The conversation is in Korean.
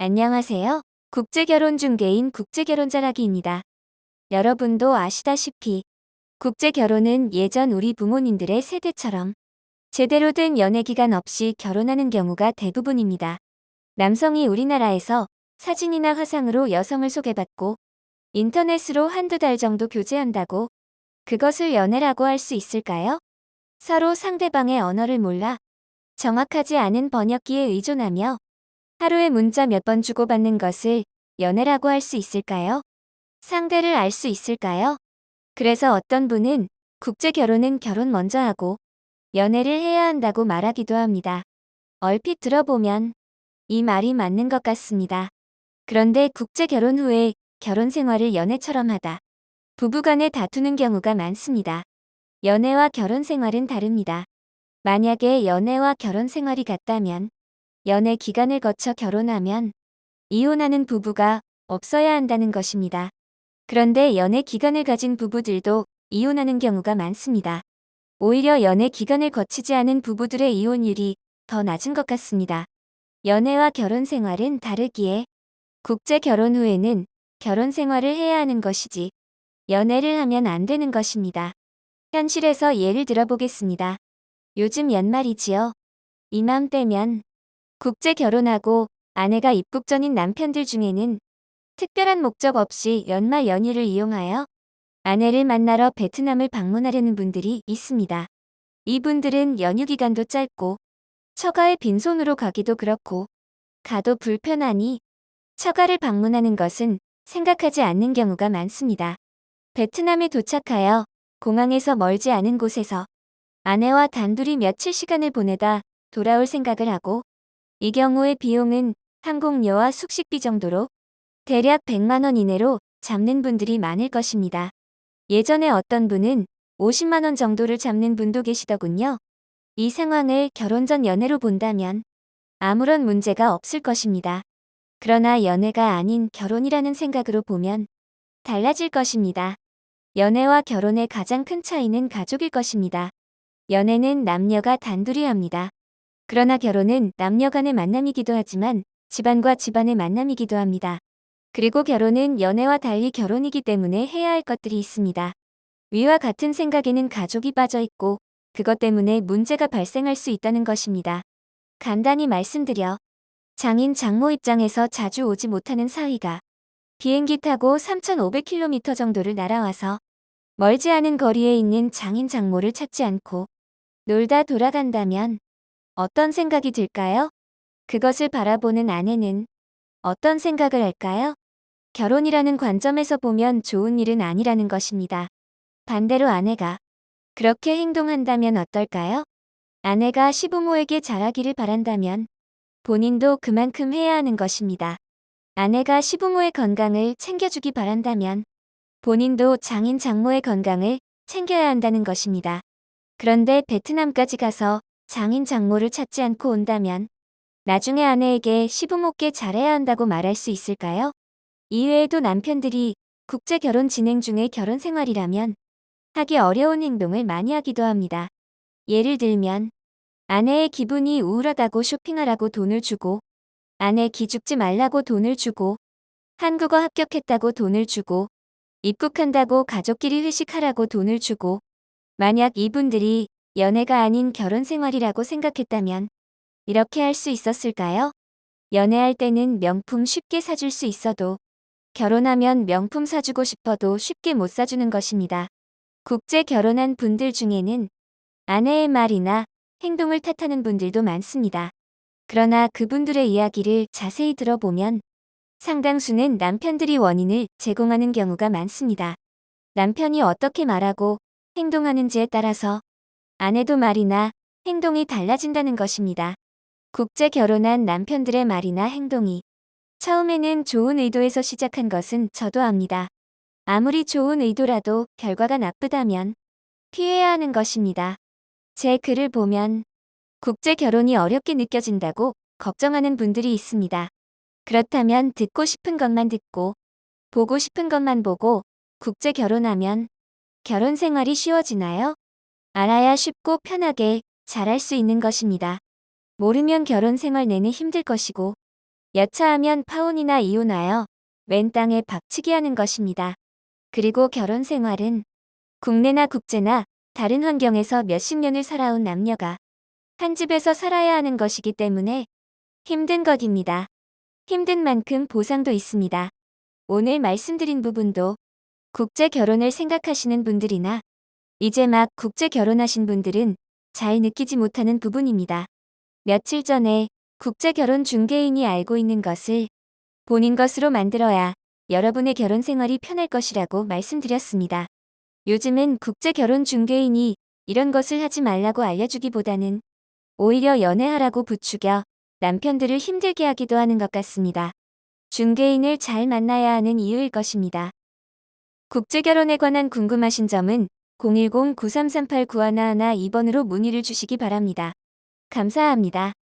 안녕하세요. 국제결혼중개인 국제결혼자라기입니다. 여러분도 아시다시피 국제결혼은 예전 우리 부모님들의 세대처럼 제대로 된 연애기간 없이 결혼하는 경우가 대부분입니다. 남성이 우리나라에서 사진이나 화상으로 여성을 소개받고 인터넷으로 한두 달 정도 교제한다고 그것을 연애라고 할 수 있을까요? 서로 상대방의 언어를 몰라 정확하지 않은 번역기에 의존하며 하루에 문자 몇 번 주고받는 것을 연애라고 할 수 있을까요? 상대를 알 수 있을까요? 그래서 어떤 분은 국제 결혼은 결혼 먼저 하고 연애를 해야 한다고 말하기도 합니다. 얼핏 들어보면 이 말이 맞는 것 같습니다. 그런데 국제 결혼 후에 결혼 생활을 연애처럼 하다 부부간에 다투는 경우가 많습니다. 연애와 결혼 생활은 다릅니다. 만약에 연애와 결혼 생활이 같다면 연애 기간을 거쳐 결혼하면 이혼하는 부부가 없어야 한다는 것입니다. 그런데 연애 기간을 가진 부부들도 이혼하는 경우가 많습니다. 오히려 연애 기간을 거치지 않은 부부들의 이혼율이 더 낮은 것 같습니다. 연애와 결혼 생활은 다르기에 국제 결혼 후에는 결혼 생활을 해야 하는 것이지 연애를 하면 안 되는 것입니다. 현실에서 예를 들어보겠습니다. 요즘 연말이지요. 이맘때면 국제 결혼하고 아내가 입국 전인 남편들 중에는 특별한 목적 없이 연말 연휴를 이용하여 아내를 만나러 베트남을 방문하려는 분들이 있습니다. 이분들은 연휴 기간도 짧고 처가에 빈손으로 가기도 그렇고 가도 불편하니 처가를 방문하는 것은 생각하지 않는 경우가 많습니다. 베트남에 도착하여 공항에서 멀지 않은 곳에서 아내와 단둘이 며칠 시간을 보내다 돌아올 생각을 하고 이 경우의 비용은 항공료와 숙식비 정도로 대략 100만 원 이내로 잡는 분들이 많을 것입니다. 예전에 어떤 분은 50만 원 정도를 잡는 분도 계시더군요. 이 상황을 결혼 전 연애로 본다면 아무런 문제가 없을 것입니다. 그러나 연애가 아닌 결혼이라는 생각으로 보면 달라질 것입니다. 연애와 결혼의 가장 큰 차이는 가족일 것입니다. 연애는 남녀가 단둘이 합니다. 그러나 결혼은 남녀 간의 만남이기도 하지만 집안과 집안의 만남이기도 합니다. 그리고 결혼은 연애와 달리 결혼이기 때문에 해야 할 것들이 있습니다. 위와 같은 생각에는 가족이 빠져 있고 그것 때문에 문제가 발생할 수 있다는 것입니다. 간단히 말씀드려 장인 장모 입장에서 자주 오지 못하는 사위가 비행기 타고 3,500km 정도를 날아와서 멀지 않은 거리에 있는 장인 장모를 찾지 않고 놀다 돌아간다면 어떤 생각이 들까요? 그것을 바라보는 아내는 어떤 생각을 할까요? 결혼이라는 관점에서 보면 좋은 일은 아니라는 것입니다. 반대로 아내가 그렇게 행동한다면 어떨까요? 아내가 시부모에게 잘하기를 바란다면 본인도 그만큼 해야 하는 것입니다. 아내가 시부모의 건강을 챙겨주기 바란다면 본인도 장인 장모의 건강을 챙겨야 한다는 것입니다. 그런데 베트남까지 가서 장인 장모를 찾지 않고 온다면 나중에 아내에게 시부모께 잘해야 한다고 말할 수 있을까요? 이외에도 남편들이 국제 결혼 진행 중의 결혼 생활이라면 하기 어려운 행동을 많이 하기도 합니다. 예를 들면 아내의 기분이 우울하다고 쇼핑하라고 돈을 주고 아내 기죽지 말라고 돈을 주고 한국어 합격했다고 돈을 주고 입국한다고 가족끼리 회식하라고 돈을 주고 만약 이분들이 연애가 아닌 결혼 생활이라고 생각했다면 이렇게 할 수 있었을까요? 연애할 때는 명품 쉽게 사줄 수 있어도 결혼하면 명품 사주고 싶어도 쉽게 못 사주는 것입니다. 국제 결혼한 분들 중에는 아내의 말이나 행동을 탓하는 분들도 많습니다. 그러나 그분들의 이야기를 자세히 들어보면 상당수는 남편들이 원인을 제공하는 경우가 많습니다. 남편이 어떻게 말하고 행동하는지에 따라서 아내도 말이나 행동이 달라진다는 것입니다. 국제 결혼한 남편들의 말이나 행동이 처음에는 좋은 의도에서 시작한 것은 저도 압니다. 아무리 좋은 의도라도 결과가 나쁘다면 피해야 하는 것입니다. 제 글을 보면 국제 결혼이 어렵게 느껴진다고 걱정하는 분들이 있습니다. 그렇다면 듣고 싶은 것만 듣고 보고 싶은 것만 보고 국제 결혼하면 결혼 생활이 쉬워지나요? 알아야 쉽고 편하게 잘할 수 있는 것입니다. 모르면 결혼 생활 내내 힘들 것이고 여차하면 파혼이나 이혼하여 웬 땅에 박치기 하는 것입니다. 그리고 결혼 생활은 국내나 국제나 다른 환경에서 몇십 년을 살아온 남녀가 한 집에서 살아야 하는 것이기 때문에 힘든 것입니다. 힘든 만큼 보상도 있습니다. 오늘 말씀드린 부분도 국제 결혼을 생각하시는 분들이나 이제 막 국제 결혼하신 분들은 잘 느끼지 못하는 부분입니다. 며칠 전에 국제 결혼 중개인이 알고 있는 것을 본인 것으로 만들어야 여러분의 결혼 생활이 편할 것이라고 말씀드렸습니다. 요즘은 국제 결혼 중개인이 이런 것을 하지 말라고 알려주기보다는 오히려 연애하라고 부추겨 남편들을 힘들게 하기도 하는 것 같습니다. 중개인을 잘 만나야 하는 이유일 것입니다. 국제 결혼에 관한 궁금하신 점은 010-9338-9111 2번으로 문의를 주시기 바랍니다. 감사합니다.